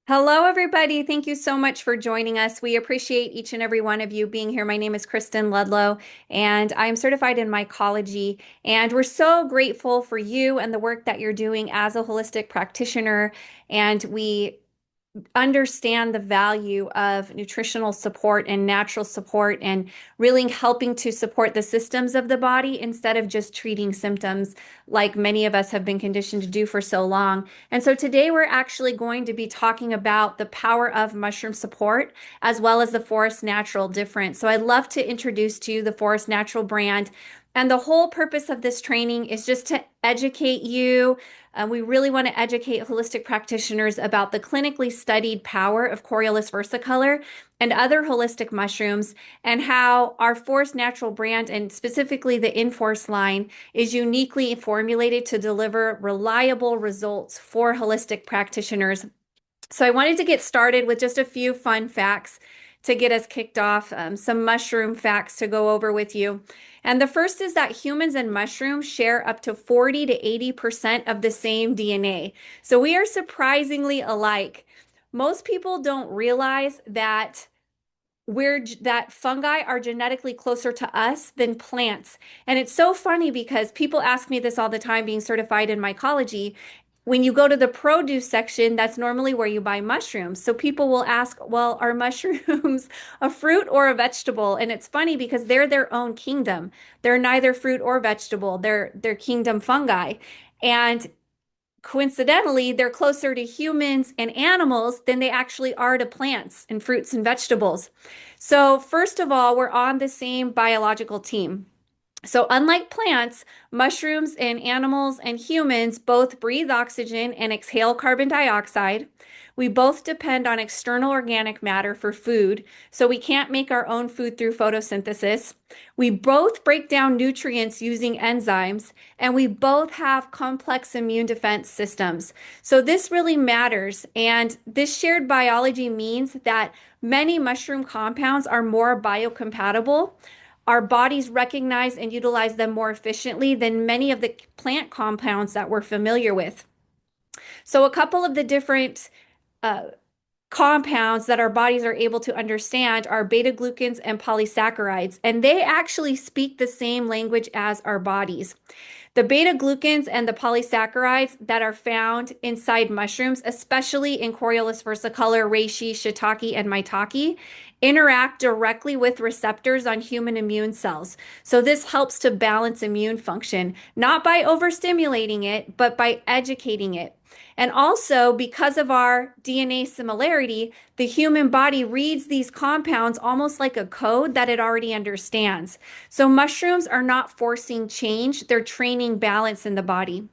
Hello, everybody. Thank you so much for joining us. We appreciate each and every one of you being here. My name is Kristen Ludlow, and I'm certified in mycology. And we're so grateful for you and the work that you're doing as a holistic practitioner. And we understand the value of nutritional support and natural support and really helping to support the systems of the body instead of just treating symptoms like many of us have been conditioned to do for so long. And so today we're actually going to be talking about the power of mushroom support as well as the Forest Natural difference. So I'd love to introduce to you the Forest Natural brand. And the whole purpose of this training is just to educate you. We really want to educate holistic practitioners about the clinically studied power of Coriolus versicolor and other holistic mushrooms, and how our Force Natural brand, and specifically the Inforce line, is uniquely formulated to deliver reliable results for holistic practitioners. So I wanted to get started with just a few fun facts to get us kicked off, some mushroom facts to go over with you. And the first is that humans and mushrooms share up to 40 to 80% of the same DNA. So we are surprisingly alike. Most people don't realize that that fungi are genetically closer to us than plants. And it's so funny because people ask me this all the time, being certified in mycology. When you go to the produce section, that's normally where you buy mushrooms. So people will ask, well, are mushrooms a fruit or a vegetable? And it's funny because they're their own kingdom. They're neither fruit or vegetable. They're kingdom fungi. And coincidentally, they're closer to humans and animals than they actually are to plants and fruits and vegetables. So, first of all, we're on the same biological team. So, unlike plants, mushrooms and animals and humans both breathe oxygen and exhale carbon dioxide. We both depend on external organic matter for food, so we can't make our own food through photosynthesis. We both break down nutrients using enzymes, and we both have complex immune defense systems. So, this really matters. And this shared biology means that many mushroom compounds are more biocompatible. Our bodies recognize and utilize them more efficiently than many of the plant compounds that we're familiar with. So, a couple of the different uh, compounds that our bodies are able to understand are beta glucans and polysaccharides, and they actually speak the same language as our bodies. The beta glucans and the polysaccharides that are found inside mushrooms, especially in Coriolus versicolor, reishi, shiitake, and maitake, interact directly with receptors on human immune cells. So this helps to balance immune function, not by overstimulating it, but by educating it. And also, because of our DNA similarity, the human body reads these compounds almost like a code that it already understands. So mushrooms are not forcing change, they're training balance in the body.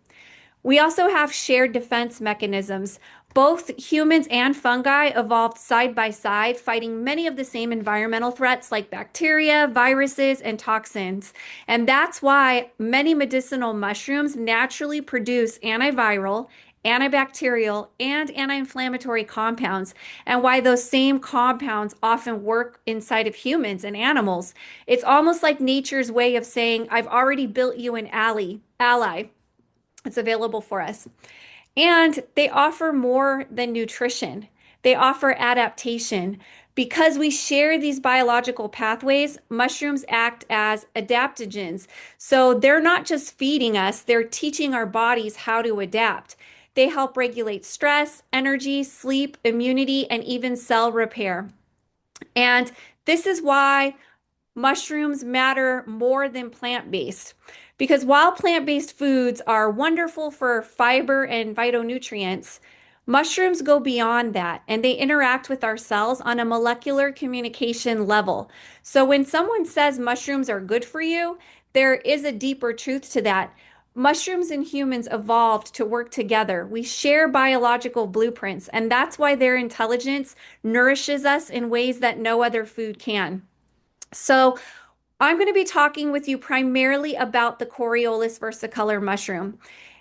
We also have shared defense mechanisms. Both humans and fungi evolved side by side, fighting many of the same environmental threats like bacteria, viruses, and toxins. And that's why many medicinal mushrooms naturally produce antiviral, antibacterial, and anti-inflammatory compounds, and why those same compounds often work inside of humans and animals. It's almost like nature's way of saying, I've already built you an ally. It's available for us. And they offer more than nutrition. They offer adaptation. Because we share these biological pathways, mushrooms act as adaptogens. So they're not just feeding us, they're teaching our bodies how to adapt. They help regulate stress, energy, sleep, immunity, and even cell repair. And this is why mushrooms matter more than plant-based. Because while plant-based foods are wonderful for fiber and phytonutrients, mushrooms go beyond that and they interact with our cells on a molecular communication level. So when someone says mushrooms are good for you, there is a deeper truth to that. Mushrooms and humans evolved to work together. We share biological blueprints, and that's why their intelligence nourishes us in ways that no other food can. So, I'm going to be talking with you primarily about the Coriolus versicolor mushroom.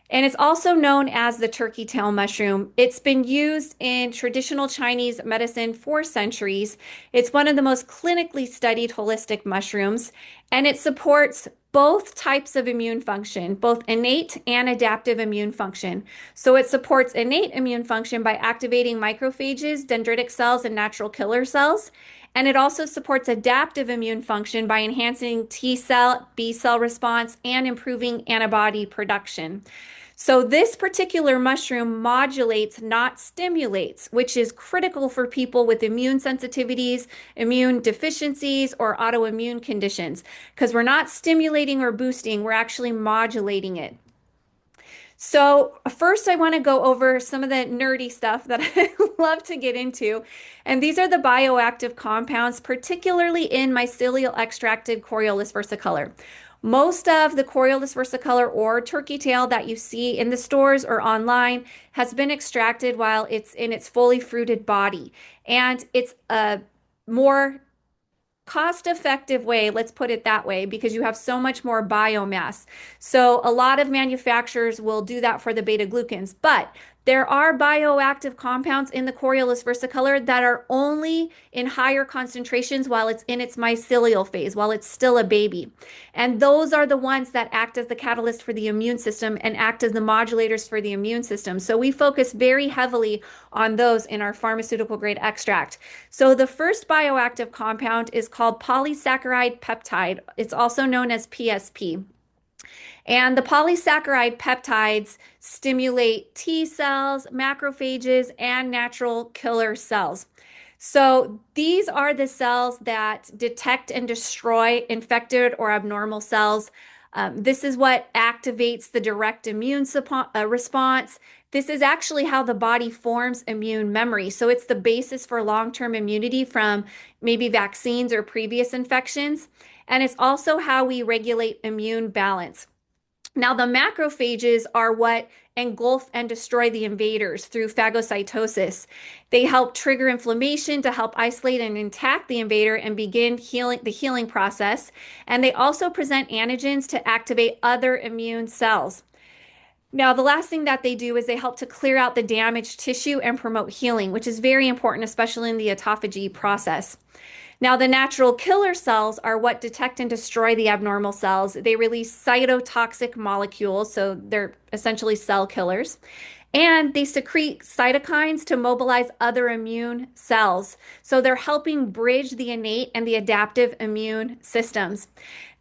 And it's also known as the turkey tail mushroom. It's been used in traditional Chinese medicine for centuries. It's one of the most clinically studied holistic mushrooms, and it supports both types of immune function, both innate and adaptive immune function. So it supports innate immune function by activating macrophages, dendritic cells, and natural killer cells. And it also supports adaptive immune function by enhancing T cell, B cell response, and improving antibody production. So this particular mushroom modulates, not stimulates, which is critical for people with immune sensitivities, immune deficiencies, or autoimmune conditions, because we're not stimulating or boosting, we're actually modulating it. So, first, I want to go over some of the nerdy stuff that I love to get into. And these are the bioactive compounds, particularly in mycelial extracted Coriolus versicolor. Most of the Coriolus versicolor or turkey tail that you see in the stores or online has been extracted while it's in its fully fruited body. And it's a more cost-effective way, let's put it that way, because you have so much more biomass. So a lot of manufacturers will do that for the beta glucans, but there are bioactive compounds in the Coriolus versicolor that are only in higher concentrations while it's in its mycelial phase, while it's still a baby. And those are the ones that act as the catalyst for the immune system and act as the modulators for the immune system. So we focus very heavily on those in our pharmaceutical grade extract. So the first bioactive compound is called polysaccharide peptide. It's also known as PSP. And the polysaccharide peptides stimulate T cells, macrophages, and natural killer cells. So these are the cells that detect and destroy infected or abnormal cells. This is what activates the direct immune response. This is actually how the body forms immune memory. So it's the basis for long-term immunity from maybe vaccines or previous infections. And it's also how we regulate immune balance. Now, the macrophages are what engulf and destroy the invaders through phagocytosis. They help trigger inflammation to help isolate and attack the invader and begin the healing process. And they also present antigens to activate other immune cells. Now, the last thing that they do is they help to clear out the damaged tissue and promote healing, which is very important, especially in the autophagy process. Now, the natural killer cells are what detect and destroy the abnormal cells. They release cytotoxic molecules, so they're essentially cell killers. And they secrete cytokines to mobilize other immune cells. So they're helping bridge the innate and the adaptive immune systems.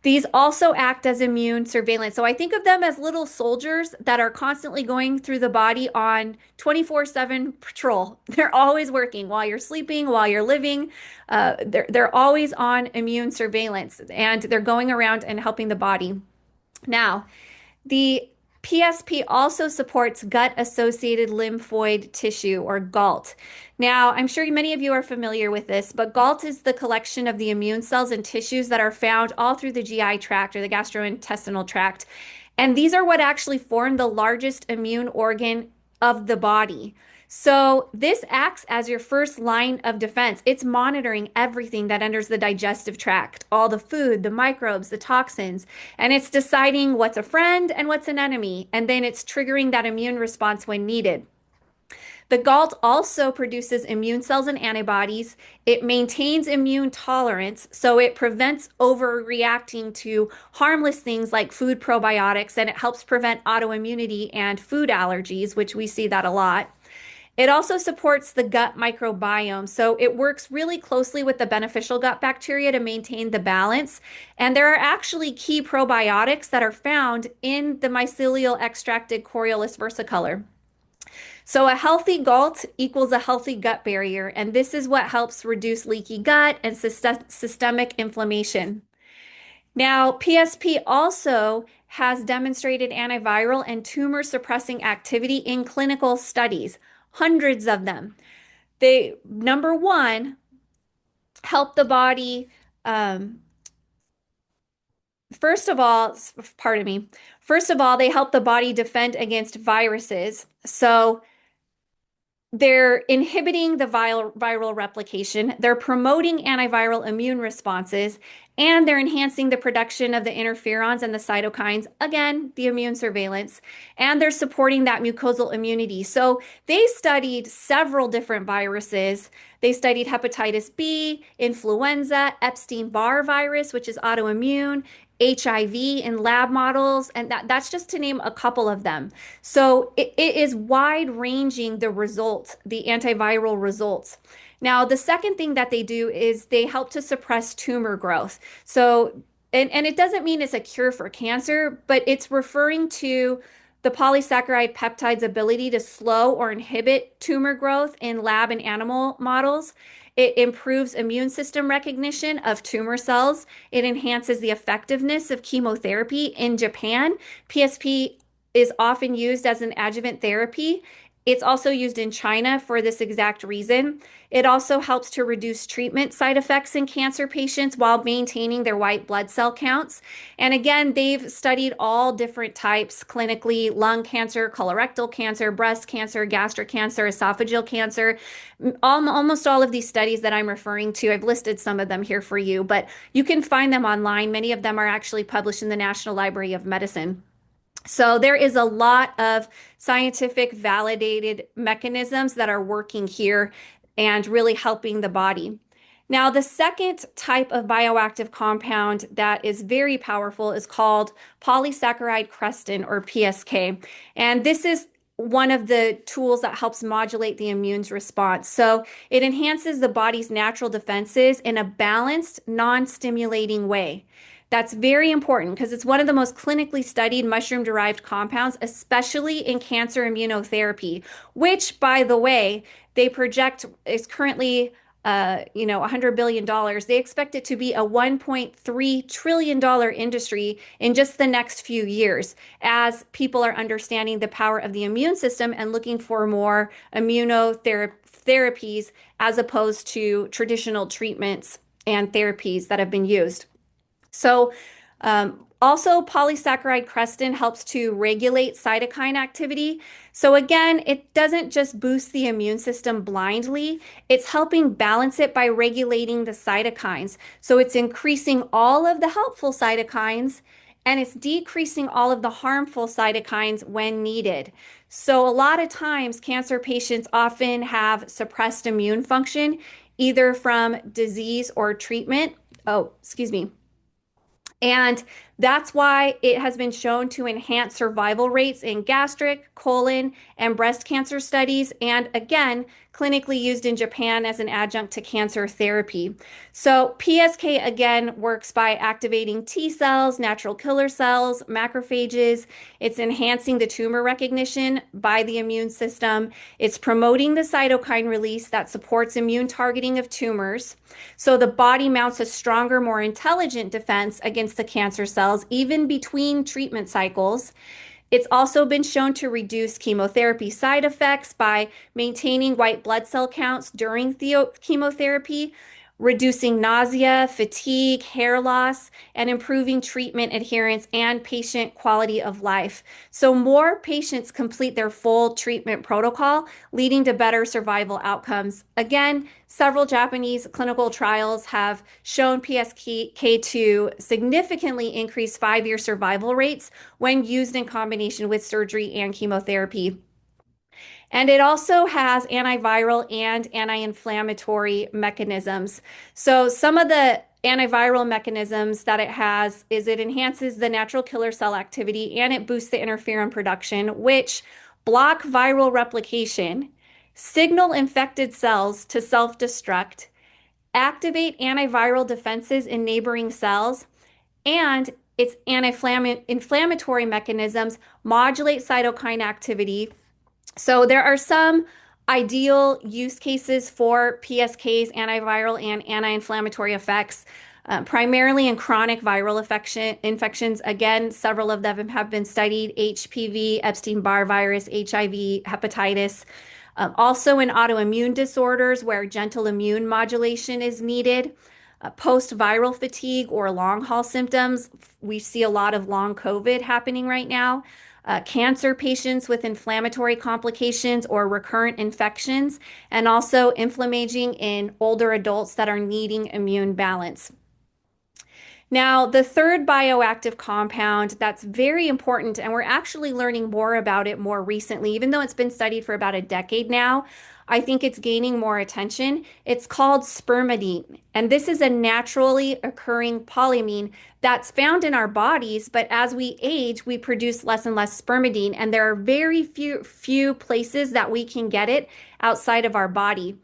These also act as immune surveillance. So I think of them as little soldiers that are constantly going through the body on 24/7 patrol. They're always working while you're sleeping, while you're living. They're always on immune surveillance and they're going around and helping the body. Now, the PSP also supports gut-associated lymphoid tissue or GALT. Now, I'm sure many of you are familiar with this, but GALT is the collection of the immune cells and tissues that are found all through the GI tract or the gastrointestinal tract. And these are what actually form the largest immune organ of the body. So this acts as your first line of defense. It's monitoring everything that enters the digestive tract, all the food, the microbes, the toxins, and it's deciding what's a friend and what's an enemy. And then it's triggering that immune response when needed. The GALT also produces immune cells and antibodies. It maintains immune tolerance, so it prevents overreacting to harmless things like food probiotics, and it helps prevent autoimmunity and food allergies, which we see that a lot. It also supports the gut microbiome. So it works really closely with the beneficial gut bacteria to maintain the balance. And there are actually key probiotics that are found in the mycelial extracted Coriolus versicolor. So a healthy GALT equals a healthy gut barrier. And this is what helps reduce leaky gut and systemic inflammation. Now, PSP also has demonstrated antiviral and tumor suppressing activity in clinical studies, hundreds of them. They, number one, help the body, first of all, pardon me, first of all, they help the body defend against viruses. So they're inhibiting the viral replication, they're promoting antiviral immune responses, and they're enhancing the production of the interferons and the cytokines, again, the immune surveillance, and they're supporting that mucosal immunity. So they studied several different viruses. They studied hepatitis B, influenza, Epstein-Barr virus, which is autoimmune, HIV in lab models, and that's just to name a couple of them. So it is wide ranging the results, the antiviral results. Now, the second thing that they do is they help to suppress tumor growth. So, and it doesn't mean it's a cure for cancer, but it's referring to the polysaccharide peptide's ability to slow or inhibit tumor growth in lab and animal models. It improves immune system recognition of tumor cells. It enhances the effectiveness of chemotherapy. In Japan, PSP is often used as an adjuvant therapy. It's also used in China for this exact reason. It also helps to reduce treatment side effects in cancer patients while maintaining their white blood cell counts. And again, they've studied all different types clinically: lung cancer, colorectal cancer, breast cancer, gastric cancer, esophageal cancer. Almost all of these studies that I'm referring to, I've listed some of them here for you, but you can find them online. Many of them are actually published in the National Library of Medicine. So there is a lot of scientific validated mechanisms that are working here and really helping the body. Now, the second type of bioactive compound that is very powerful is called polysaccharide crestin, or PSK. And this is one of the tools that helps modulate the immune response. So it enhances the body's natural defenses in a balanced, non-stimulating way. That's very important because it's one of the most clinically studied mushroom-derived compounds, especially in cancer immunotherapy, which, by the way, they project is currently $100 billion. They expect it to be a $1.3 trillion industry in just the next few years as people are understanding the power of the immune system and looking for more immunotherapies as opposed to traditional treatments and therapies that have been used. So, also, polysaccharide crestin helps to regulate cytokine activity. So, again, it doesn't just boost the immune system blindly, it's helping balance it by regulating the cytokines. So, it's increasing all of the helpful cytokines and it's decreasing all of the harmful cytokines when needed. So, a lot of times, cancer patients often have suppressed immune function, either from disease or treatment. Oh, excuse me. And that's why it has been shown to enhance survival rates in gastric, colon, and breast cancer studies, and again, clinically used in Japan as an adjunct to cancer therapy. So, PSK again works by activating T cells, natural killer cells, macrophages. It's enhancing the tumor recognition by the immune system. It's promoting the cytokine release that supports immune targeting of tumors. So, the body mounts a stronger, more intelligent defense against the cancer cells, even between treatment cycles. It's also been shown to reduce chemotherapy side effects by maintaining white blood cell counts during chemotherapy, reducing nausea, fatigue, hair loss, and improving treatment adherence and patient quality of life. So, more patients complete their full treatment protocol, leading to better survival outcomes. Again, several Japanese clinical trials have shown PSK to significantly increase 5-year survival rates when used in combination with surgery and chemotherapy. And it also has antiviral and anti-inflammatory mechanisms. So some of the antiviral mechanisms that it has is it enhances the natural killer cell activity and it boosts the interferon production, which block viral replication, signal infected cells to self-destruct, activate antiviral defenses in neighboring cells, and its anti-inflammatory mechanisms modulate cytokine activity. So there are some ideal use cases for PSK's antiviral and anti-inflammatory effects, primarily in chronic viral infections. Again, several of them have been studied: HPV, Epstein-Barr virus, HIV, hepatitis. Also in autoimmune disorders where gentle immune modulation is needed. Post-viral fatigue or long haul symptoms. We see a lot of long COVID happening right now. Cancer patients with inflammatory complications or recurrent infections, and also inflammaging in older adults that are needing immune balance. Now, the third bioactive compound that's very important, and we're actually learning more about it more recently, even though it's been studied for about a decade now. I think it's gaining more attention. It's called spermidine, and this is a naturally occurring polyamine that's found in our bodies, but as we age, we produce less and less spermidine, and there are very few places that we can get it outside of our body.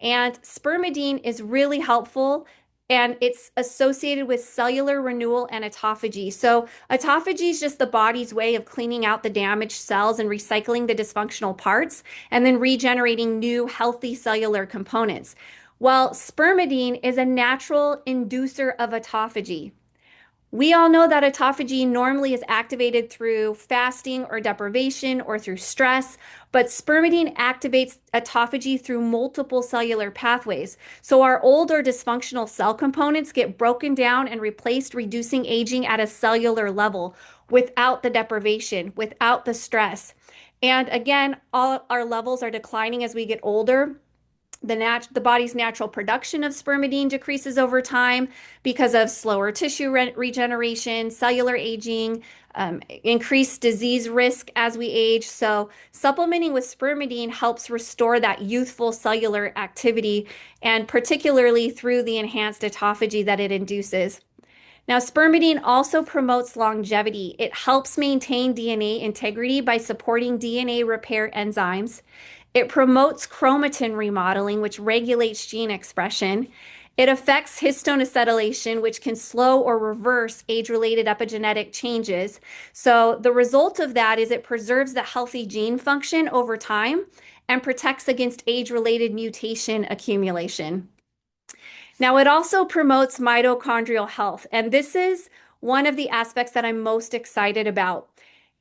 And spermidine is really helpful and it's associated with cellular renewal and autophagy. So, autophagy is just the body's way of cleaning out the damaged cells and recycling the dysfunctional parts and then regenerating new healthy cellular components. Well, spermidine is a natural inducer of autophagy. We all know that autophagy normally is activated through fasting or deprivation or through stress, but spermidine activates autophagy through multiple cellular pathways. So our old or dysfunctional cell components get broken down and replaced, reducing aging at a cellular level without the deprivation, without the stress. And again, all our levels are declining as we get older. The body's natural production of spermidine decreases over time because of slower tissue regeneration, cellular aging, increased disease risk as we age. So, supplementing with spermidine helps restore that youthful cellular activity, and particularly through the enhanced autophagy that it induces. Now, spermidine also promotes longevity. It helps maintain DNA integrity by supporting DNA repair enzymes. It promotes chromatin remodeling, which regulates gene expression. It affects histone acetylation, which can slow or reverse age-related epigenetic changes. So the result of that is it preserves the healthy gene function over time and protects against age-related mutation accumulation. Now, it also promotes mitochondrial health, and this is one of the aspects that I'm most excited about.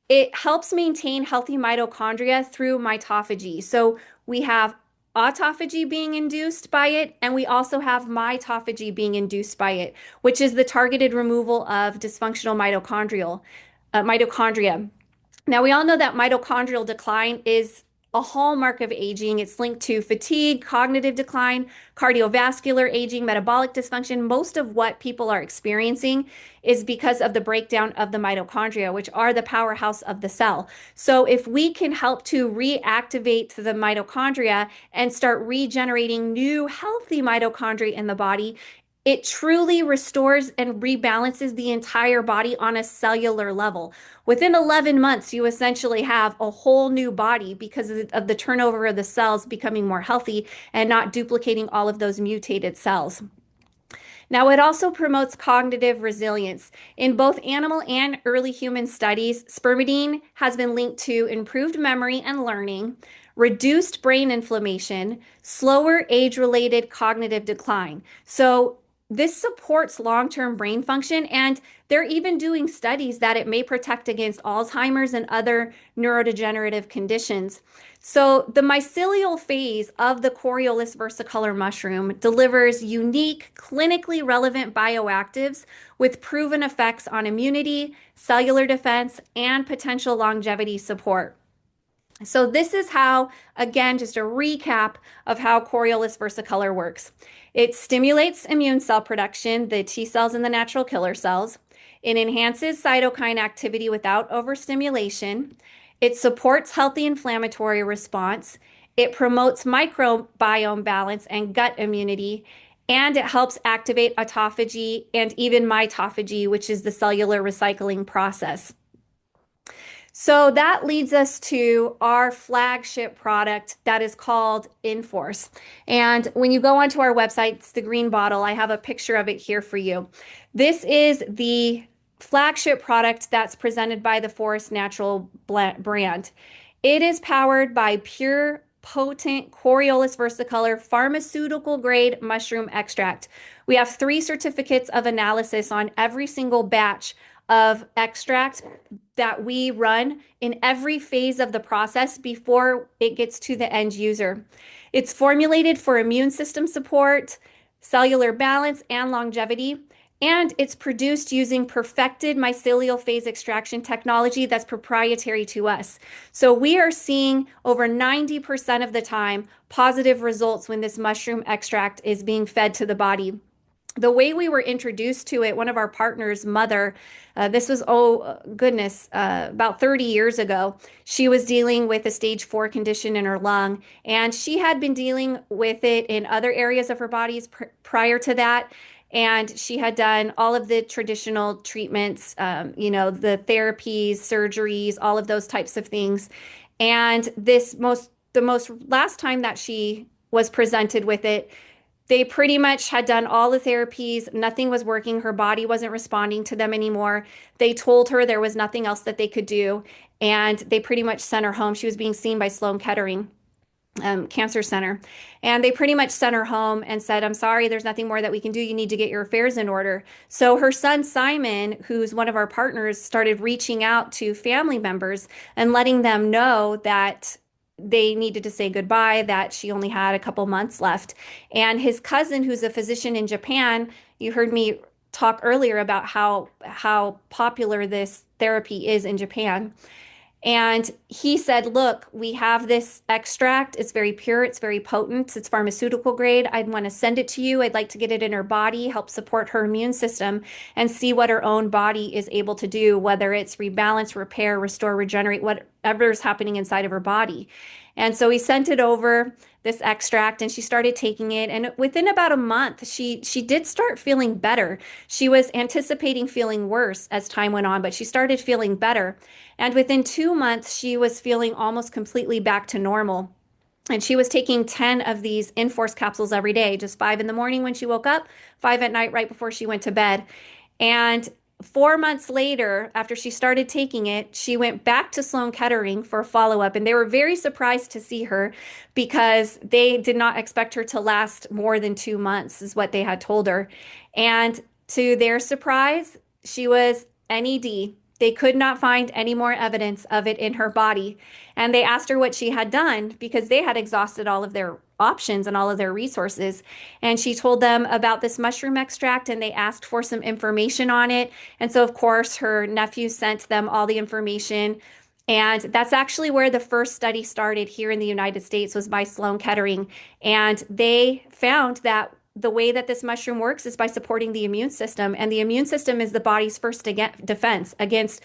It helps maintain healthy mitochondria through mitophagy. So we have autophagy being induced by it, and we also have mitophagy being induced by it, which is the targeted removal of dysfunctional mitochondria. Now, we all know that mitochondrial decline is a hallmark of aging. It's linked to fatigue, cognitive decline, cardiovascular aging, metabolic dysfunction. Most of what people are experiencing is because of the breakdown of the mitochondria, which are the powerhouse of the cell. So, if we can help to reactivate the mitochondria and start regenerating new healthy mitochondria in the body, it truly restores and rebalances the entire body on a cellular level. Within 11 months, you essentially have a whole new body because of the turnover of the cells becoming more healthy and not duplicating all of those mutated cells. Now, it also promotes cognitive resilience. In both animal and early human studies, spermidine has been linked to improved memory and learning, reduced brain inflammation, slower age-related cognitive decline. So, this supports long-term brain function, and they're even doing studies that it may protect against Alzheimer's and other neurodegenerative conditions. So, the mycelial phase of the Coriolus versicolor mushroom delivers unique, clinically relevant bioactives with proven effects on immunity, cellular defense, and potential longevity support. So this is how, again, just a recap of how Coriolus versicolor works. It stimulates immune cell production, the T cells and the natural killer cells. It enhances cytokine activity without overstimulation. It supports healthy inflammatory response. It promotes microbiome balance and gut immunity. And it helps activate autophagy and even mitophagy, which is the cellular recycling process. So that leads us to our flagship product that is called Inforce. And when you go onto our website, it's the green bottle. I have a picture of it here for you. This is the flagship product that's presented by the Forest Natural brand. It is powered by pure, potent Coriolus versicolor pharmaceutical grade mushroom extract. We have 3 certificates of analysis on every single batch of extract that we run in every phase of the process before it gets to the end user. It's formulated for immune system support, cellular balance, and longevity. And it's produced using perfected mycelial phase extraction technology that's proprietary to us. So we are seeing over 90% of the time positive results when this mushroom extract is being fed to the body. the way we were introduced to it, one of our partners' mother, this was, oh goodness, about 30 years ago, she was dealing with a stage 4 condition in her lung, and she had been dealing with it in other areas of her bodies prior to that. And she had done all of the traditional treatments, the therapies, surgeries, all of those types of things. And the most last time that she was presented with it, they pretty much had done all the therapies. Nothing was working. Her body wasn't responding to them anymore. They told her there was nothing else that they could do. And they pretty much sent her home. She was being seen by Sloan Kettering Cancer Center. And they pretty much sent her home and said, I'm sorry, there's nothing more that we can do. You need to get your affairs in order. So her son, Simon, who's one of our partners, started reaching out to family members and letting them know that they needed to say goodbye, that she only had a couple months left. And his cousin, who's a physician in Japan, you heard me talk earlier about how popular this therapy is in Japan. And he said, look, we have this extract. It's very pure. It's very potent. It's pharmaceutical grade. I'd want to send it to you. I'd like to get it in her body, help support her immune system, and see what her own body is able to do, whether it's rebalance, repair, restore, regenerate, whatever's happening inside of her body. And so he sent it over, this extract, and she started taking it. And within about a month, she did start feeling better. She was anticipating feeling worse as time went on, but she started feeling better. And within 2 months, she was feeling almost completely back to normal. And she was taking 10 of these Enforce capsules every day, just 5 in the morning when she woke up, 5 at night right before she went to bed. And 4 months later, after she started taking it, she went back to Sloan Kettering for a follow up. And they were very surprised to see her because they did not expect her to last more than 2 months, is what they had told her. And to their surprise, she was NED. They could not find any more evidence of it in her body. And they asked her what she had done because they had exhausted all of their options and all of their resources. And she told them about this mushroom extract and they asked for some information on it. And so, of course, her nephew sent them all the information. And that's actually where the first study started here in the United States, was by Sloan Kettering. And they found that the way that this mushroom works is by supporting the immune system. And the immune system is the body's first defense against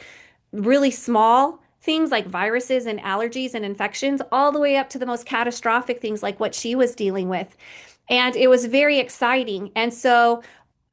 really small things like viruses and allergies and infections, all the way up to the most catastrophic things like what she was dealing with. And it was very exciting. And so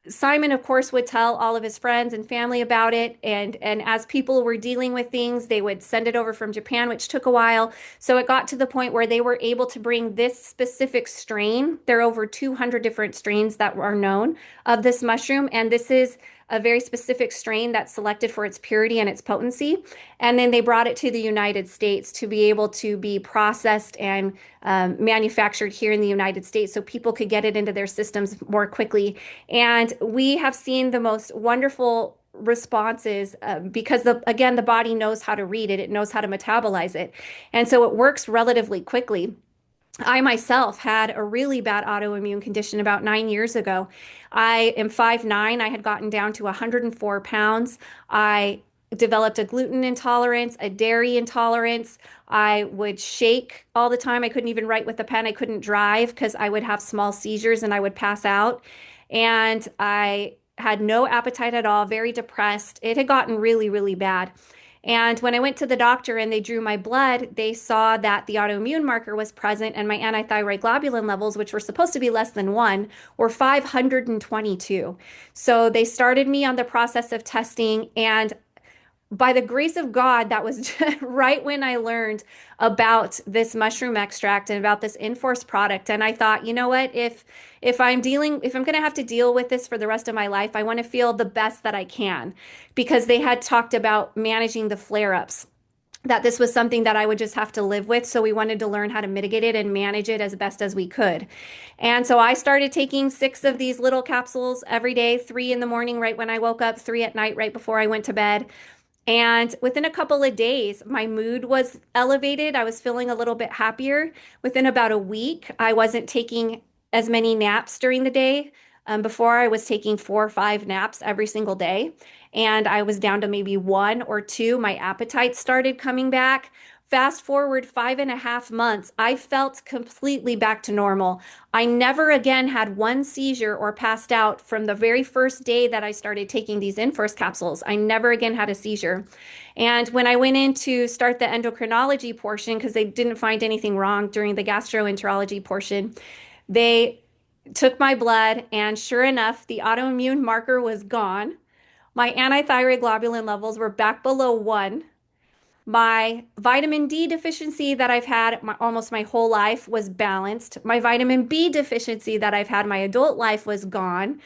Simon, of course, would tell all of his friends and family about it. And as people were dealing with things, they would send it over from Japan, which took a while. So it got to the point where they were able to bring this specific strain. There are over 200 different strains that are known of this mushroom. And this is a very specific strain that's selected for its purity and its potency. And then they brought it to the United States to be able to be processed and manufactured here in the United States so people could get it into their systems more quickly. And we have seen the most wonderful responses because again, the body knows how to read it. It knows how to metabolize it. And so it works relatively quickly. I myself had a really bad autoimmune condition about 9 years ago. I am 5'9". I had gotten down to 104 pounds. I developed a gluten intolerance, a dairy intolerance. I would shake all the time. I couldn't even write with a pen. I couldn't drive because I would have small seizures and I would pass out. And I had no appetite at all, very depressed. It had gotten really, really bad. And when I went to the doctor and they drew my blood, they saw that the autoimmune marker was present and my antithyroid globulin levels, which were supposed to be less than 1, were 522. So they started me on the process of testing, and by the grace of God, that was right when I learned about this mushroom extract and about this Enforce product. And I thought, you know what, if I'm going to have to deal with this for the rest of my life, I want to feel the best that I can, because they had talked about managing the flare-ups, that this was something that I would just have to live with. So we wanted to learn how to mitigate it and manage it as best as we could. And so I started taking 6 of these little capsules every day, 3 in the morning right when I woke up, 3 at night right before I went to bed. And within a couple of days, my mood was elevated. I was feeling a little bit happier. Within about a week, I wasn't taking as many naps during the day. Before, I was taking 4 or 5 naps every single day, and I was down to maybe 1 or 2. My appetite started coming back. Fast forward 5.5 months, I felt completely back to normal. I never again had one seizure or passed out from the very first day that I started taking these Inforce capsules. I never again had a seizure. And when I went in to start the endocrinology portion, because they didn't find anything wrong during the gastroenterology portion, they took my blood, and sure enough, the autoimmune marker was gone. My antithyroid globulin levels were back below 1. My vitamin D deficiency that I've had almost my whole life was balanced. My vitamin B deficiency that I've had my adult life was gone.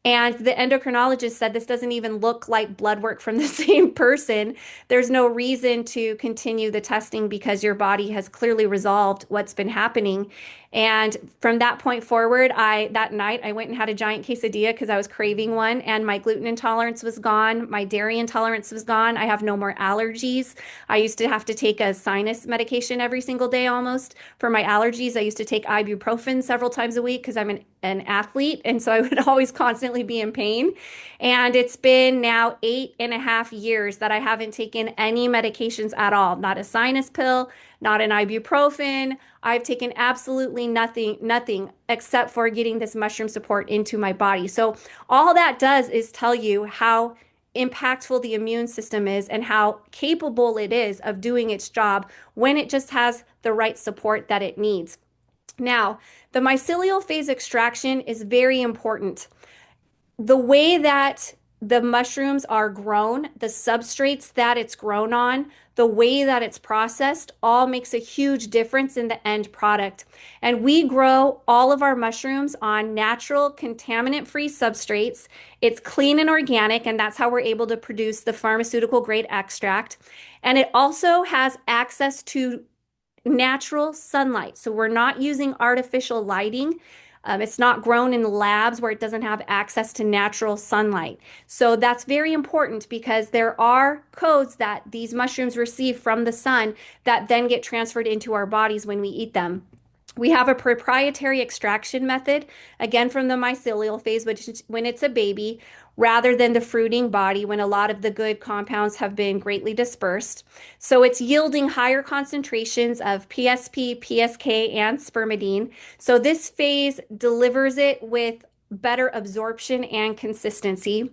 And the endocrinologist said this doesn't even look like blood work from the same person. There's no reason to continue the testing because your body has clearly resolved what's been happening. And from that point forward, that night I went and had a giant quesadilla because I was craving one, and my gluten intolerance was gone, my dairy intolerance was gone. I have no more allergies. I used to have to take a sinus medication every single day almost for my allergies. I used to take ibuprofen several times a week because I'm an athlete, and so I would always constantly be in pain. And it's been now 8.5 years that I haven't taken any medications at all, not a sinus pill, not an ibuprofen. I've taken absolutely nothing except for getting this mushroom support into my body. So all that does is tell you how impactful the immune system is and how capable it is of doing its job when it just has the right support that it needs. Now, the mycelial phase extraction is very important. The way that the mushrooms are grown, the substrates that it's grown on, the way that it's processed, all makes a huge difference in the end product. And we grow all of our mushrooms on natural, contaminant-free substrates. It's clean and organic, and that's how we're able to produce the pharmaceutical grade extract. And it also has access to natural sunlight. So we're not using artificial lighting. It's not grown in labs where it doesn't have access to natural sunlight. So that's very important because there are codes that these mushrooms receive from the sun that then get transferred into our bodies when we eat them. We have a proprietary extraction method, again from the mycelial phase, which is when it's a baby, rather than the fruiting body when a lot of the good compounds have been greatly dispersed. So it's yielding higher concentrations of PSP, PSK, and spermidine. So this phase delivers it with better absorption and consistency.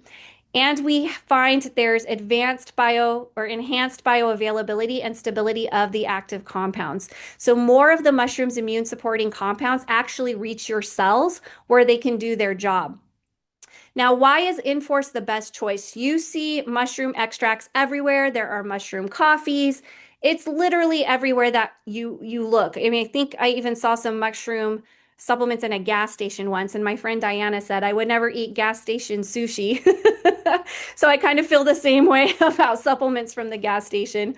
And we find there's advanced bio or enhanced bioavailability and stability of the active compounds. So more of the mushroom's immune supporting compounds actually reach your cells where they can do their job. Now, why is Inforce the best choice? You see mushroom extracts everywhere. There are mushroom coffees. It's literally everywhere that you look. I mean, I think I even saw some mushroom supplements in a gas station once, and my friend Diana said I would never eat gas station sushi. So I kind of feel the same way about supplements from the gas station.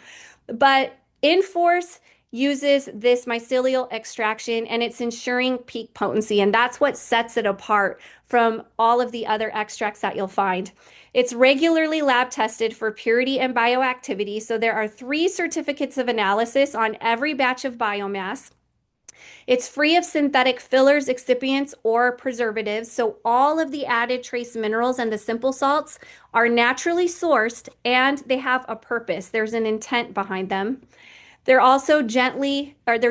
But Inforce uses this mycelial extraction and it's ensuring peak potency. And that's what sets it apart from all of the other extracts that you'll find. It's regularly lab tested for purity and bioactivity. So there are 3 certificates of analysis on every batch of biomass. It's free of synthetic fillers, excipients, or preservatives. So all of the added trace minerals and the simple salts are naturally sourced and they have a purpose. There's an intent behind them. They're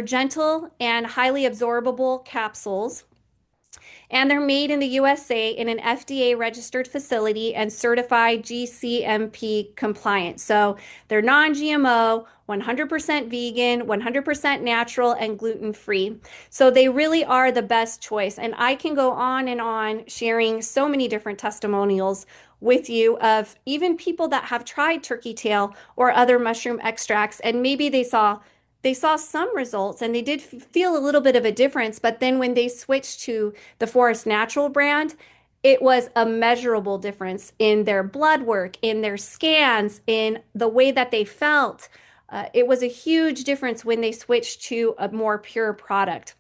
gentle and highly absorbable capsules. And they're made in the USA in an FDA registered facility and certified GCMP compliant. So they're non-GMO, 100% vegan, 100% natural, and gluten free. So they really are the best choice. And I can go on and on sharing so many different testimonials with you of even people that have tried turkey tail or other mushroom extracts, and maybe they saw some results and they did feel a little bit of a difference, but then when they switched to the Forest Natural brand, it was a measurable difference in their blood work, in their scans, in the way that they felt. It was a huge difference when they switched to a more pure product.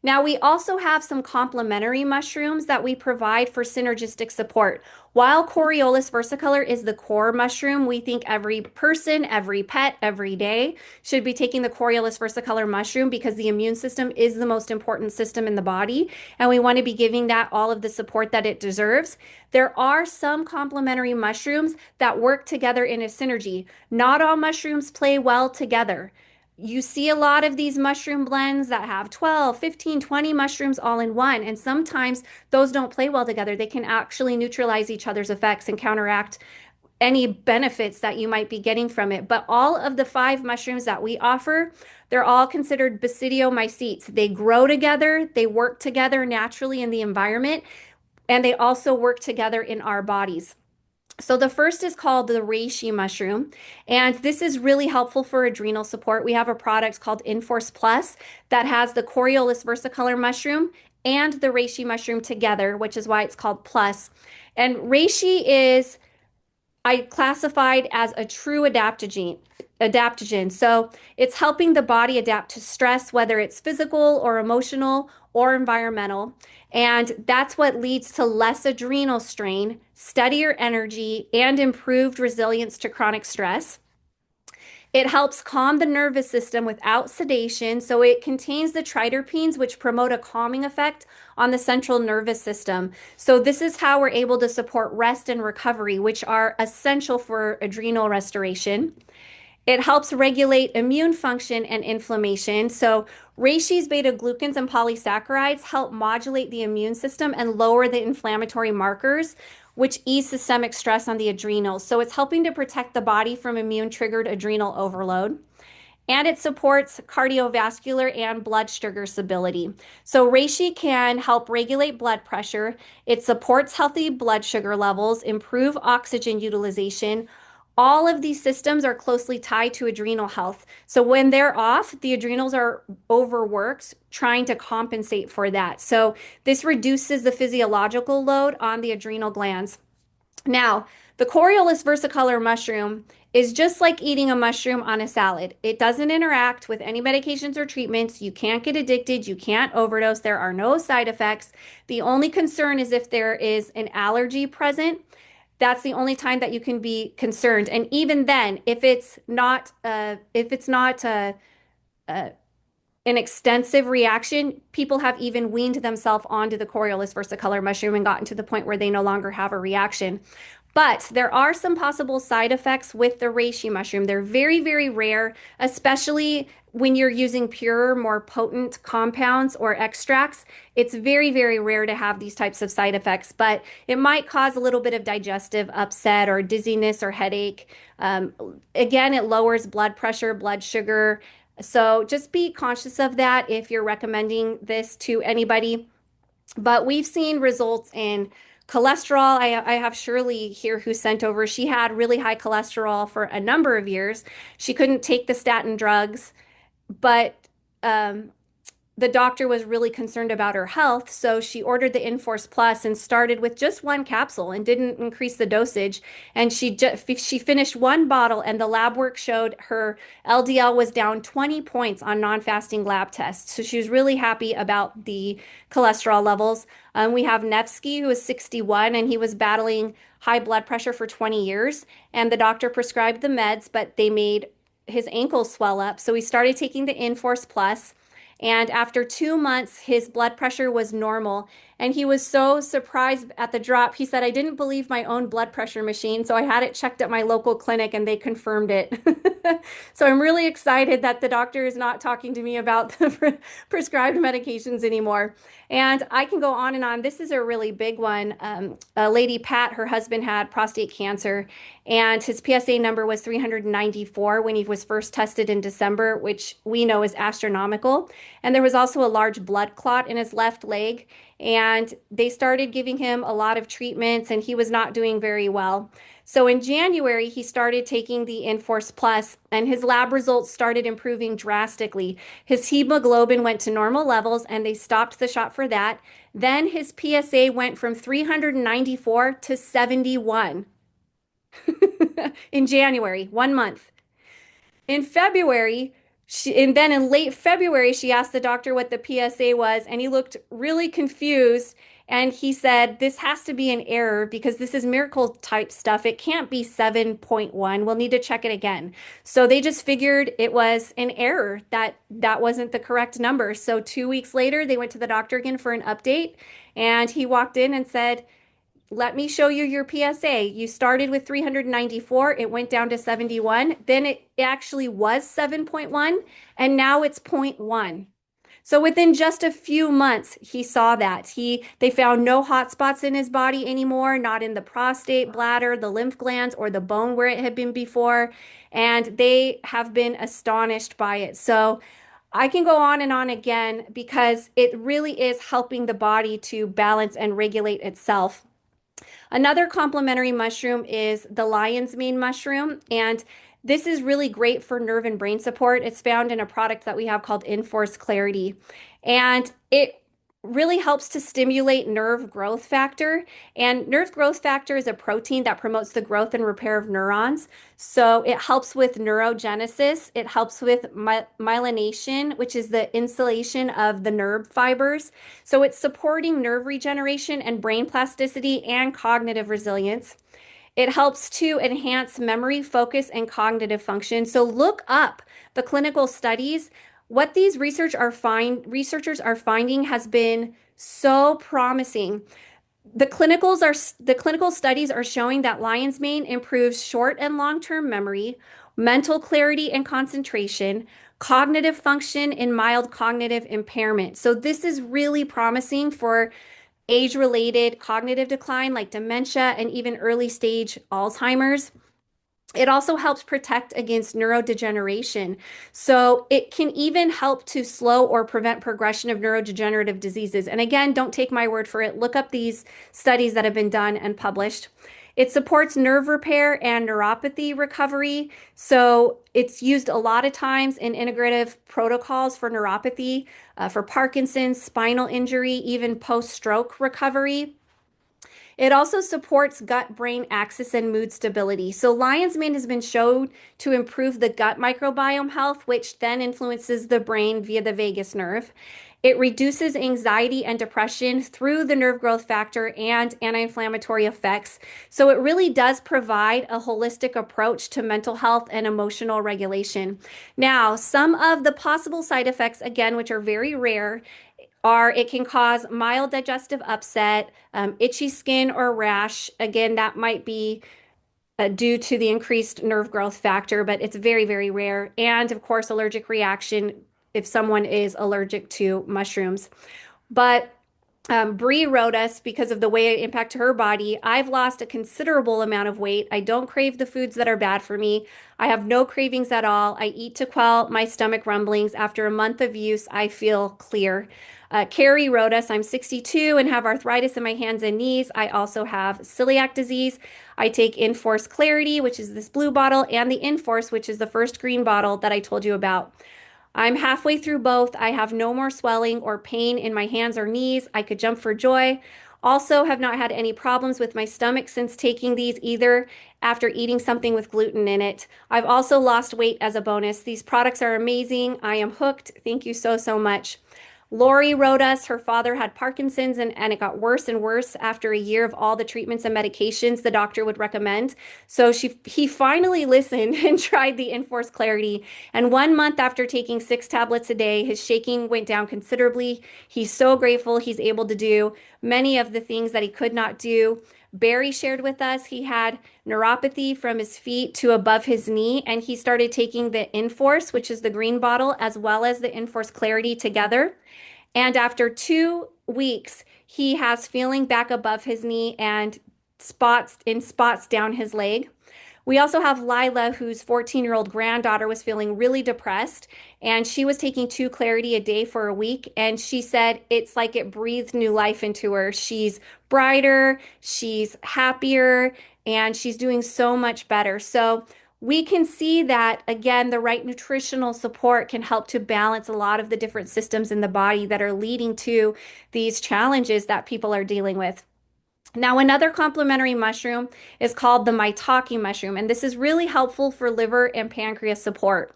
Now, we also have some complementary mushrooms that we provide for synergistic support. While Coriolus versicolor is the core mushroom, we think every person, every pet, every day should be taking the Coriolus versicolor mushroom because the immune system is the most important system in the body, and we want to be giving that all of the support that it deserves. There are some complementary mushrooms that work together in a synergy. Not all mushrooms play well together. You see a lot of these mushroom blends that have 12, 15, 20 mushrooms all in one, and sometimes those don't play well together. They can actually neutralize each other's effects and counteract any benefits that you might be getting from it. But all of the five mushrooms that we offer, they're all considered basidiomycetes. They grow together, they work together naturally in the environment, and they also work together in our bodies. So the first is called the reishi mushroom, and this is really helpful for adrenal support. We have a product called Inforce Plus that has the Coriolus versicolor mushroom and the reishi mushroom together, which is why it's called Plus. And reishi is I classified as a true adaptogen. So it's helping the body adapt to stress, whether it's physical or emotional or environmental. And that's what leads to less adrenal strain, steadier energy, and improved resilience to chronic stress. It helps calm the nervous system without sedation, so it contains the triterpenes, which promote a calming effect on the central nervous system. So, this is how we're able to support rest and recovery, which are essential for adrenal restoration. It helps regulate immune function and inflammation. So, reishis, beta glucans, and polysaccharides help modulate the immune system and lower the inflammatory markers, which ease systemic stress on the adrenals. So, it's helping to protect the body from immune triggered adrenal overload. And it supports cardiovascular and blood sugar stability. So, reishi can help regulate blood pressure. It supports healthy blood sugar levels, improve oxygen utilization. All of these systems are closely tied to adrenal health. So when they're off, the adrenals are overworked trying to compensate for that. So this reduces the physiological load on the adrenal glands. Now, the Coriolus versicolor mushroom is just like eating a mushroom on a salad. It doesn't interact with any medications or treatments. You can't get addicted. You can't overdose. There are no side effects. The only concern is if there is an allergy present. That's the only time that you can be concerned. And even then, if it's not an extensive reaction, people have even weaned themselves onto the Coriolus versicolor mushroom and gotten to the point where they no longer have a reaction. But there are some possible side effects with the reishi mushroom. They're very, very rare, especially when you're using pure, more potent compounds or extracts. It's very, very rare to have these types of side effects, but it might cause a little bit of digestive upset or dizziness or headache. Again, it lowers blood pressure, blood sugar. So just be conscious of that if you're recommending this to anybody. But we've seen results in cholesterol. I have Shirley here who sent over. She had really high cholesterol for a number of years. She couldn't take the statin drugs, but um, the doctor was really concerned about her health, so she ordered the Inforce Plus and started with just one capsule and didn't increase the dosage. And she finished one bottle, and the lab work showed her LDL was down 20 points on non-fasting lab tests. So she was really happy about the cholesterol levels. We have Nevsky, who is 61, and he was battling high blood pressure for 20 years. And the doctor prescribed the meds, but they made his ankles swell up. So he started taking the Inforce Plus. And after 2 months, his blood pressure was normal. And he was so surprised at the drop. He said, I didn't believe my own blood pressure machine. So I had it checked at my local clinic and they confirmed it. So I'm really excited that the doctor is not talking to me about the prescribed medications anymore. And I can go on and on. This is a really big one. Lady Pat, her husband had prostate cancer, and his PSA number was 394 when he was first tested in December, which we know is astronomical. And there was also a large blood clot in his left leg. And they started giving him a lot of treatments, and he was not doing very well. So in January, he started taking the Inforce Plus, and his lab results started improving drastically. His hemoglobin went to normal levels, and they stopped the shot for that. Then his PSA went from 394 to 71 in January, 1 month. In February, And then in late February, she asked the doctor what the PSA was, and he looked really confused. And he said, this has to be an error because this is miracle type stuff. It can't be 7.1. We'll need to check it again. So they just figured it was an error, that that wasn't the correct number. So 2 weeks later, they went to the doctor again for an update. And he walked in and said, let me show you your PSA. You started with 394, it went down to 71, then it actually was 7.1, and now it's zero point 0.1. So within just a few months, he saw that. They found no hot spots in his body anymore, not in the prostate, bladder, the lymph glands, or the bone where it had been before, and they have been astonished by it. So I can go on and on again because it really is helping the body to balance and regulate itself. Another complementary mushroom is the lion's mane mushroom, and this is really great for nerve and brain support. It's found in a product that we have called Enforce Clarity, and it really helps to stimulate nerve growth factor. And nerve growth factor is a protein that promotes the growth and repair of neurons. So it helps with neurogenesis. It helps with myelination, which is the insulation of the nerve fibers. So it's supporting nerve regeneration and brain plasticity and cognitive resilience. It helps to enhance memory, focus, and cognitive function. So look up the clinical studies. What these researchers are finding has been so promising. The clinical studies are showing that lion's mane improves short and long-term memory, mental clarity and concentration, cognitive function, and mild cognitive impairment. So this is really promising for age-related cognitive decline like dementia and even early stage Alzheimer's. It also helps protect against neurodegeneration. So it can even help to slow or prevent progression of neurodegenerative diseases. And again, don't take my word for it. Look up these studies that have been done and published. It supports nerve repair and neuropathy recovery. So it's used a lot of times in integrative protocols for neuropathy, for Parkinson's, spinal injury, even post-stroke recovery. It also supports gut-brain axis and mood stability. So lion's mane has been shown to improve the gut microbiome health, which then influences the brain via the vagus nerve. It reduces anxiety and depression through the nerve growth factor and anti-inflammatory effects. So it really does provide a holistic approach to mental health and emotional regulation. Now, some of the possible side effects, again, which are very rare, are it can cause mild digestive upset, itchy skin or rash. Again, that might be due to the increased nerve growth factor, but it's very, very rare. And of course, allergic reaction if someone is allergic to mushrooms. But Bree wrote us because of the way it impacted her body. I've lost a considerable amount of weight. I don't crave the foods that are bad for me. I have no cravings at all. I eat to quell my stomach rumblings. After a month of use, I feel clear. Carrie wrote us, I'm 62 and have arthritis in my hands and knees. I also have celiac disease. I take Enforce Clarity, which is this blue bottle, and the Enforce, which is the first green bottle that I told you about. I'm halfway through both. I have no more swelling or pain in my hands or knees. I could jump for joy. Also, have not had any problems with my stomach since taking these either after eating something with gluten in it. I've also lost weight as a bonus. These products are amazing. I am hooked. Thank you so, so much. Lori wrote us, her father had Parkinson's and it got worse and worse after a year of all the treatments and medications the doctor would recommend. So he finally listened and tried the Enforce Clarity. And 1 month after taking 6 tablets a day, his shaking went down considerably. He's so grateful he's able to do many of the things that he could not do. Barry shared with us he had neuropathy from his feet to above his knee, and he started taking the Enforce, which is the green bottle, as well as the Enforce Clarity together. And after 2 weeks, he has feeling back above his knee and spots down his leg. We also have Lila, whose 14-year-old granddaughter was feeling really depressed, and she was taking 2 Clarity a day for a week. And she said it's like it breathed new life into her. She's brighter, she's happier, and she's doing so much better. So we can see that, again, the right nutritional support can help to balance a lot of the different systems in the body that are leading to these challenges that people are dealing with. Now, another complementary mushroom is called the maitake mushroom, and this is really helpful for liver and pancreas support.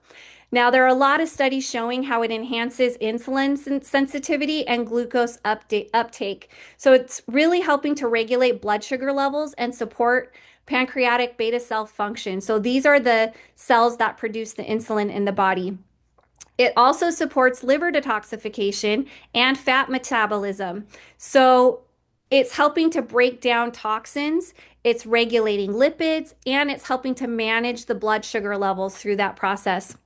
Now, there are a lot of studies showing how it enhances insulin sensitivity and glucose uptake. So it's really helping to regulate blood sugar levels and support pancreatic beta cell function. So these are the cells that produce the insulin in the body. It also supports liver detoxification and fat metabolism. So it's helping to break down toxins, it's regulating lipids, and it's helping to manage the blood sugar levels through that process.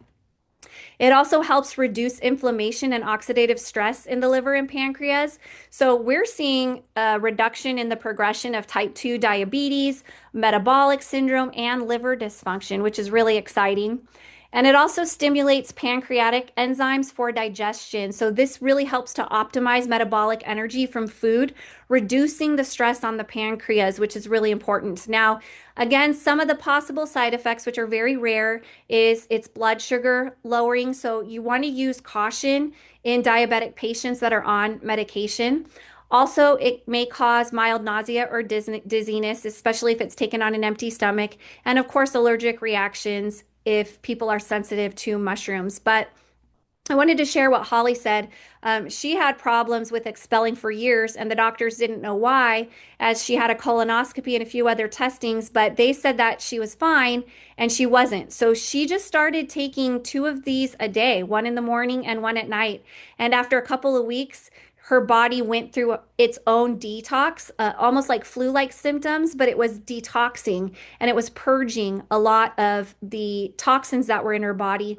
It also helps reduce inflammation and oxidative stress in the liver and pancreas. So we're seeing a reduction in the progression of type 2 diabetes, metabolic syndrome, and liver dysfunction, which is really exciting. And it also stimulates pancreatic enzymes for digestion. So this really helps to optimize metabolic energy from food, reducing the stress on the pancreas, which is really important. Now, again, some of the possible side effects, which are very rare, is it's blood sugar lowering. So you want to use caution in diabetic patients that are on medication. Also, it may cause mild nausea or dizziness, especially if it's taken on an empty stomach. And of course, allergic reactions if people are sensitive to mushrooms. But I wanted to share what Holly said. She had problems with expelling for years, and the doctors didn't know why, as she had a colonoscopy and a few other testings, but they said that she was fine, and she wasn't. So she just started taking two of these a day, one in the morning and one at night. And after a couple of weeks, her body went through its own detox, almost like flu-like symptoms, but it was detoxing and it was purging a lot of the toxins that were in her body.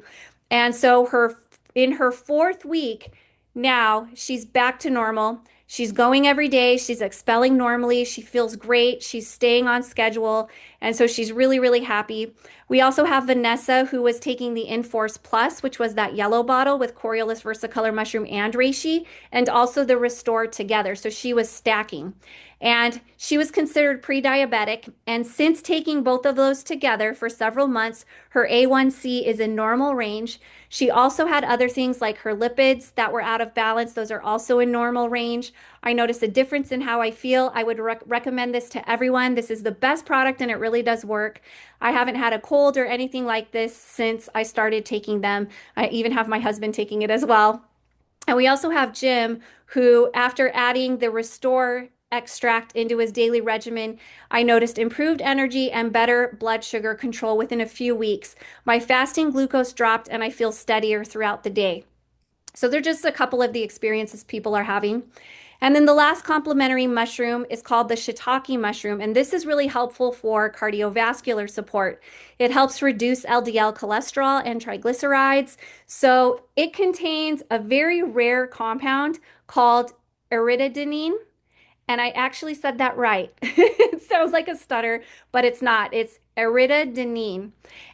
And so in her fourth week, now she's back to normal. She's going every day. She's expelling normally. She feels great. She's staying on schedule. And so she's really, really happy. We also have Vanessa, who was taking the Enforce Plus, which was that yellow bottle with Coriolus, Versicolor mushroom, and reishi, and also the Restore together. So she was stacking. And she was considered pre-diabetic. And since taking both of those together for several months, her A1C is in normal range. She also had other things like her lipids that were out of balance. Those are also in normal range. I noticed a difference in how I feel. I would recommend this to everyone. This is the best product and it really does work. I haven't had a cold or anything like this since I started taking them. I even have my husband taking it as well. And we also have Jim, who, after adding the Restore extract into his daily regimen, I noticed improved energy and better blood sugar control within a few weeks. My fasting glucose dropped and I feel steadier throughout the day. So they're just a couple of the experiences people are having. And then the last complementary mushroom is called the shiitake mushroom, and this is really helpful for cardiovascular support. It helps reduce LDL cholesterol and triglycerides. So it contains a very rare compound called iridodenine, and I actually said that right. It sounds like a stutter, but it's not. It's iridodenine.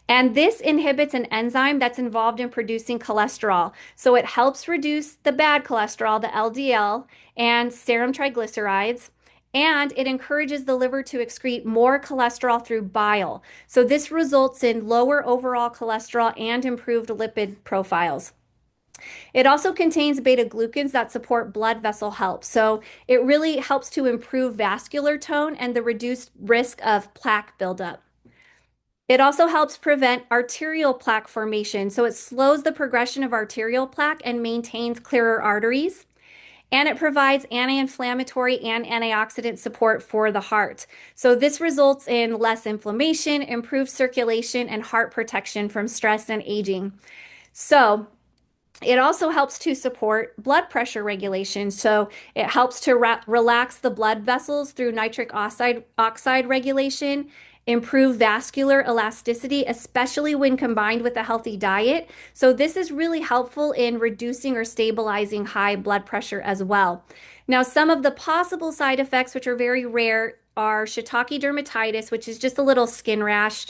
And this inhibits an enzyme that's involved in producing cholesterol. So it helps reduce the bad cholesterol, the LDL, and serum triglycerides. And it encourages the liver to excrete more cholesterol through bile. So this results in lower overall cholesterol and improved lipid profiles. It also contains beta glucans that support blood vessel health. So it really helps to improve vascular tone and the reduced risk of plaque buildup. It also helps prevent arterial plaque formation. So it slows the progression of arterial plaque and maintains clearer arteries. And it provides anti-inflammatory and antioxidant support for the heart. So this results in less inflammation, improved circulation, and heart protection from stress and aging. So it also helps to support blood pressure regulation. So it helps to relax the blood vessels through nitric oxide regulation, improve vascular elasticity, especially when combined with a healthy diet. So this is really helpful in reducing or stabilizing high blood pressure as well. Now, some of the possible side effects, which are very rare, are shiitake dermatitis, which is just a little skin rash,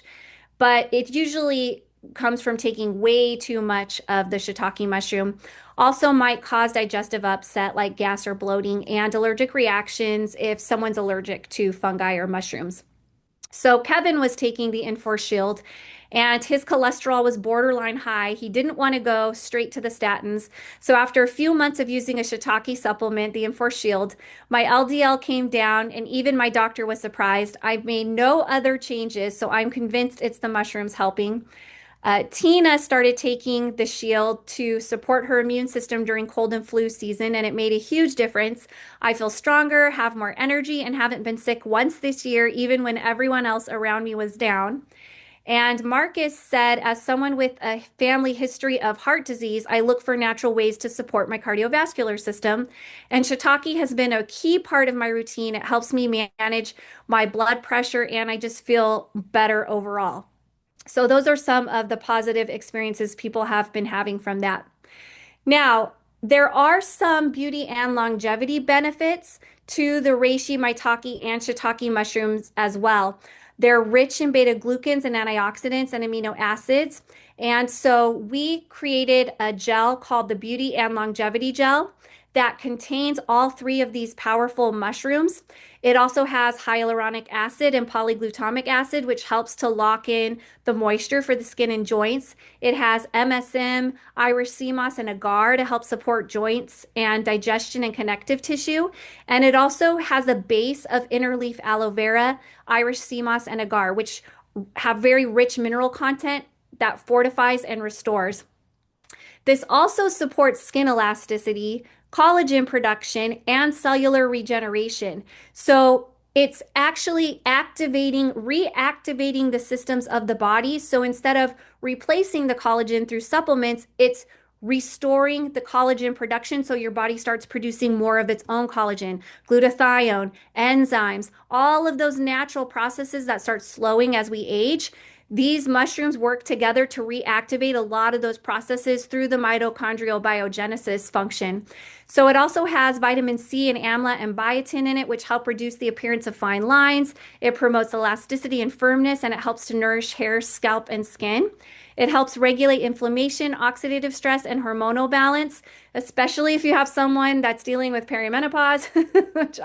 but it usually comes from taking way too much of the shiitake mushroom. Also might cause digestive upset like gas or bloating and allergic reactions if someone's allergic to fungi or mushrooms. So Kevin was taking the Enforce Shield and his cholesterol was borderline high. He didn't want to go straight to the statins. So after a few months of using a shiitake supplement, the Enforce Shield, my LDL came down and even my doctor was surprised. I've made no other changes, so I'm convinced it's the mushrooms helping. Tina started taking the shield to support her immune system during cold and flu season, and it made a huge difference. I feel stronger, have more energy, and haven't been sick once this year, even when everyone else around me was down. And Marcus said, as someone with a family history of heart disease, I look for natural ways to support my cardiovascular system. And shiitake has been a key part of my routine. It helps me manage my blood pressure, and I just feel better overall. So, those are some of the positive experiences people have been having from that. Now, there are some beauty and longevity benefits to the reishi, maitake, and shiitake mushrooms as well. They're rich in beta glucans and antioxidants and amino acids. And so we created a gel called the Beauty and Longevity Gel that contains all three of these powerful mushrooms. It also has hyaluronic acid and polyglutamic acid, which helps to lock in the moisture for the skin and joints. It has MSM, Irish sea moss, and agar to help support joints and digestion and connective tissue. And it also has a base of interleaf aloe vera, Irish sea moss, and agar, which have very rich mineral content that fortifies and restores. This also supports skin elasticity, collagen production, and cellular regeneration. So it's actually reactivating the systems of the body. So instead of replacing the collagen through supplements, it's restoring the collagen production so your body starts producing more of its own collagen, glutathione, enzymes, all of those natural processes that start slowing as we age. These mushrooms work together to reactivate a lot of those processes through the mitochondrial biogenesis function. So it also has vitamin C and amla and biotin in it, which help reduce the appearance of fine lines. It promotes elasticity and firmness, and it helps to nourish hair, scalp, and skin. It helps regulate inflammation, oxidative stress, and hormonal balance, especially if you have someone that's dealing with perimenopause, which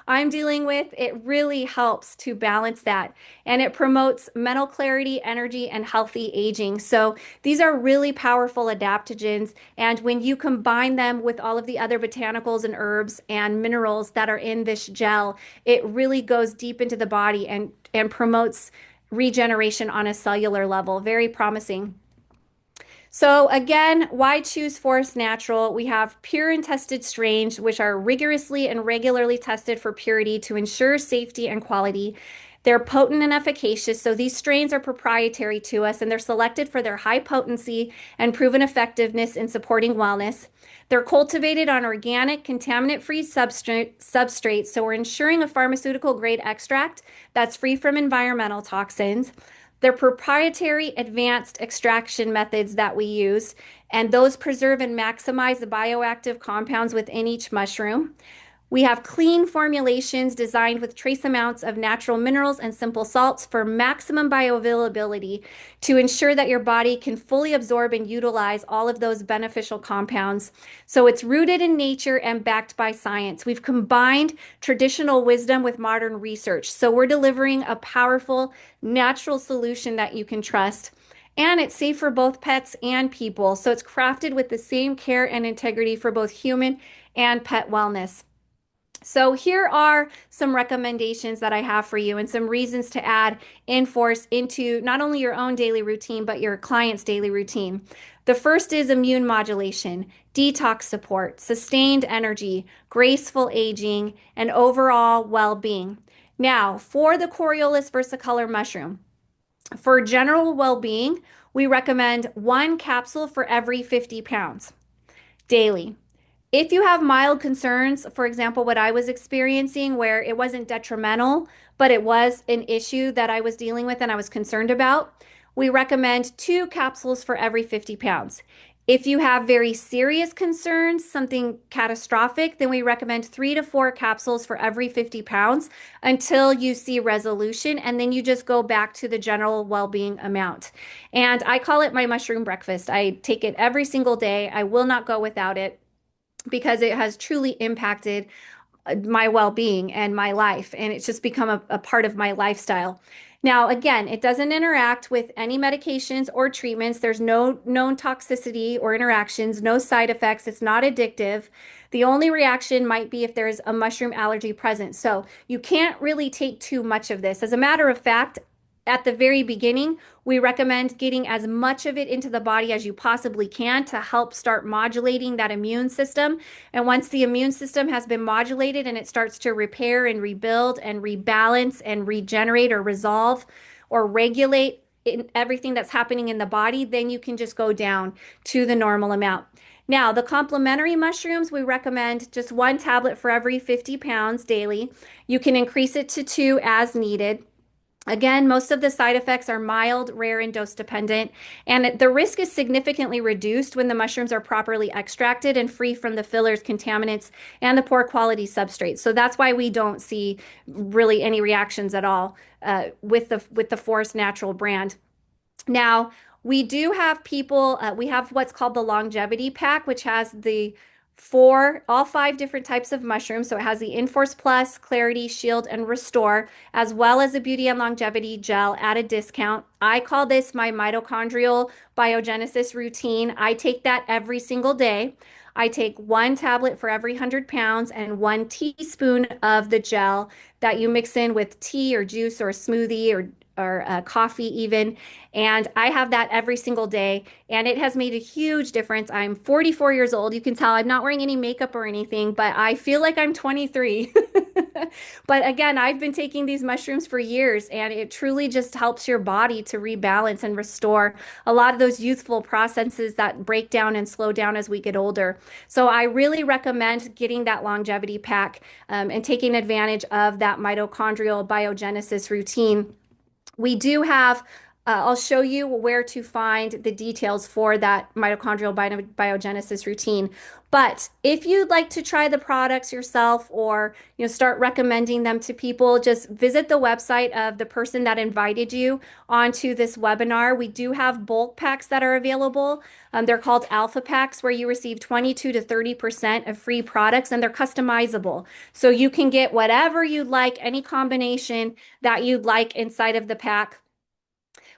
I'm dealing with. It really helps to balance that. And it promotes mental clarity, energy, and healthy aging. So these are really powerful adaptogens. And when you combine them with all of the other botanicals and herbs and minerals that are in this gel, it really goes deep into the body and promotes regeneration on a cellular level. Very promising. So again, why choose Forest Natural? We have pure and tested strains, which are rigorously and regularly tested for purity to ensure safety and quality. They're potent and efficacious, so these strains are proprietary to us and they're selected for their high potency and proven effectiveness in supporting wellness. They're cultivated on organic, contaminant-free substrates, so we're ensuring a pharmaceutical grade extract that's free from environmental toxins. They're proprietary advanced extraction methods that we use, and those preserve and maximize the bioactive compounds within each mushroom. We have clean formulations designed with trace amounts of natural minerals and simple salts for maximum bioavailability to ensure that your body can fully absorb and utilize all of those beneficial compounds. So it's rooted in nature and backed by science. We've combined traditional wisdom with modern research. So we're delivering a powerful natural solution that you can trust. And it's safe for both pets and people. So it's crafted with the same care and integrity for both human and pet wellness. So here are some recommendations that I have for you and some reasons to add Enforce into not only your own daily routine, but your client's daily routine. The first is immune modulation, detox support, sustained energy, graceful aging, and overall well-being. Now, for the Coriolus versicolor mushroom, for general well-being, we recommend one capsule for every 50 pounds daily. If you have mild concerns, for example, what I was experiencing where it wasn't detrimental, but it was an issue that I was dealing with and I was concerned about, we recommend two capsules for every 50 pounds. If you have very serious concerns, something catastrophic, then we recommend 3 to 4 capsules for every 50 pounds until you see resolution, and then you just go back to the general well-being amount. And I call it my mushroom breakfast. I take it every single day. I will not go without it because it has truly impacted my well-being and my life, and it's just become a part of my lifestyle. Now, again, it doesn't interact with any medications or treatments. There's no known toxicity or interactions, no side effects. It's not addictive. The only reaction might be if there's a mushroom allergy present. So you can't really take too much of this. As a matter of fact, at the very beginning, we recommend getting as much of it into the body as you possibly can to help start modulating that immune system. And once the immune system has been modulated and it starts to repair and rebuild and rebalance and regenerate or resolve or regulate in everything that's happening in the body, then you can just go down to the normal amount. Now, the complementary mushrooms, we recommend just 1 tablet for every 50 pounds daily. You can increase it to 2 as needed. Again, most of the side effects are mild, rare, and dose dependent, and the risk is significantly reduced when the mushrooms are properly extracted and free from the fillers, contaminants, and the poor quality substrates. So that's why we don't see really any reactions at all with the Forest Natural brand. Now, we do have people, we have what's called the longevity pack, which has all 5 different types of mushrooms. So it has the Enforce Plus, Clarity, Shield, and Restore, as well as the Beauty and Longevity Gel at a discount. I call this my mitochondrial biogenesis routine. I take that every single day. I take 1 tablet for every 100 pounds and 1 teaspoon of the gel that you mix in with tea or juice or a smoothie or coffee even. And I have that every single day, and it has made a huge difference. I'm 44 years old. You can tell I'm not wearing any makeup or anything, but I feel like I'm 23. But again, I've been taking these mushrooms for years, and it truly just helps your body to rebalance and restore a lot of those youthful processes that break down and slow down as we get older. So I really recommend getting that longevity pack and taking advantage of that mitochondrial biogenesis routine. We do have, I'll show you where to find the details for that mitochondrial biogenesis routine. But if you'd like to try the products yourself or start recommending them to people, just visit the website of the person that invited you onto this webinar. We do have bulk packs that are available. They're called alpha packs where you receive 22 to 30% of free products and they're customizable. So you can get whatever you'd like, any combination that you'd like inside of the pack.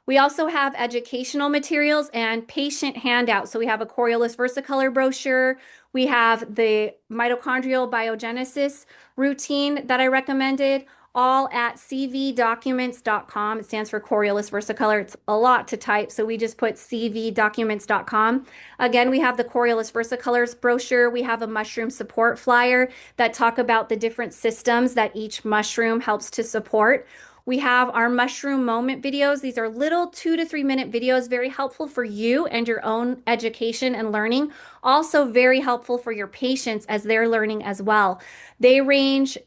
We also have educational materials and patient handouts. So we have a Coriolus Versicolor brochure. We have the mitochondrial biogenesis routine that I recommended, all at cvdocuments.com. It stands for Coriolus Versicolor. It's a lot to type, so we just put cvdocuments.com. Again, we have the Coriolus Versicolors brochure. We have a mushroom support flyer that talk about the different systems that each mushroom helps to support. We have our mushroom moment videos. These are little 2 to 3 minute videos, very helpful for you and your own education and learning. Also very helpful for your patients as they're learning as well. They range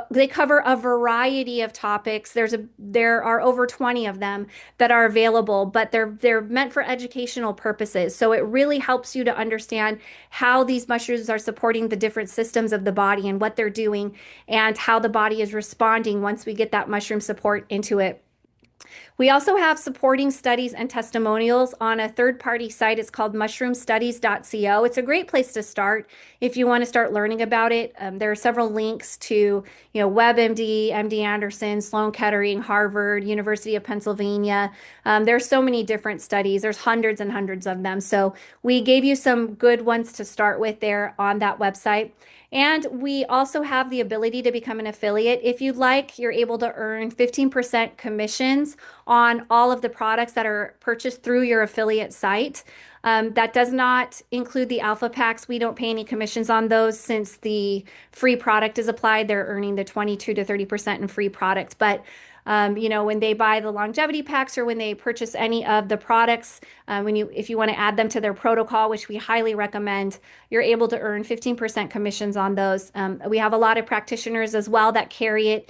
they cover a variety of topics. There are over 20 of them that are available, but they're meant for educational purposes. So it really helps you to understand how these mushrooms are supporting the different systems of the body and what they're doing and how the body is responding once we get that mushroom support into it. We also have supporting studies and testimonials on a third-party site. It's called mushroomstudies.co. It's a great place to start if you want to start learning about it. There are several links to, WebMD, MD Anderson, Sloan Kettering, Harvard, University of Pennsylvania. There's so many different studies. There's hundreds and hundreds of them. So we gave you some good ones to start with there on that website. And we also have the ability to become an affiliate. If you'd like, you're able to earn 15% commissions on all of the products that are purchased through your affiliate site. That does not include the alpha packs. We don't pay any commissions on those since the free product is applied. They're earning the 22 to 30% in free product. But when they buy the longevity packs or when they purchase any of the products, if you want to add them to their protocol, which we highly recommend, you're able to earn 15% commissions on those. We have a lot of practitioners as well that carry it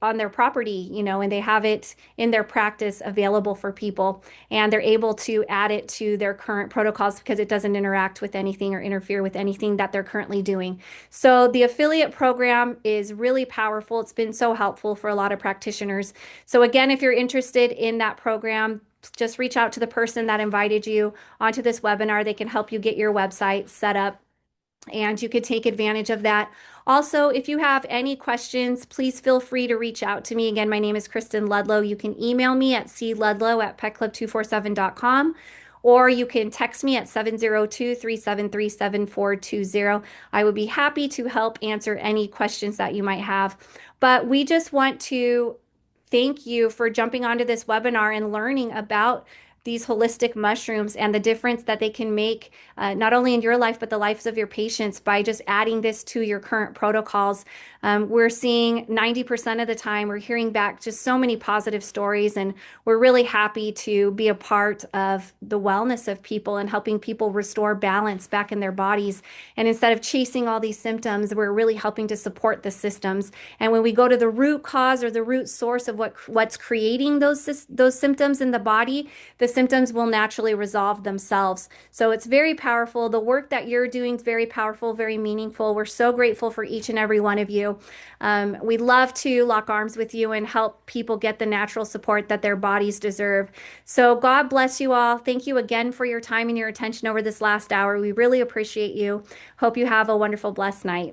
on their property, and they have it in their practice available for people, and they're able to add it to their current protocols because it doesn't interact with anything or interfere with anything that they're currently doing. So the affiliate program is really powerful. It's been so helpful for a lot of practitioners. So again, if you're interested in that program, just reach out to the person that invited you onto this webinar. They can help you get your website set up and you could take advantage of that. Also, if you have any questions, please feel free to reach out to me. Again, my name is Kristen Ludlow. You can email me at cludlow@petclub247.com, or you can text me at 702-373-7420. I would be happy to help answer any questions that you might have. But we just want to thank you for jumping onto this webinar and learning about these holistic mushrooms and the difference that they can make, not only in your life, but the lives of your patients by just adding this to your current protocols. We're seeing 90% of the time, we're hearing back just so many positive stories, and we're really happy to be a part of the wellness of people and helping people restore balance back in their bodies. And instead of chasing all these symptoms, we're really helping to support the systems. And when we go to the root cause or the root source of what's creating those symptoms in the body, the symptoms will naturally resolve themselves. So it's very powerful. The work that you're doing is very powerful, very meaningful. We're so grateful for each and every one of you. We'd love to lock arms with you and help people get the natural support that their bodies deserve. So God bless you all. Thank you again for your time and your attention over this last hour. We really appreciate you. Hope you have a wonderful, blessed night.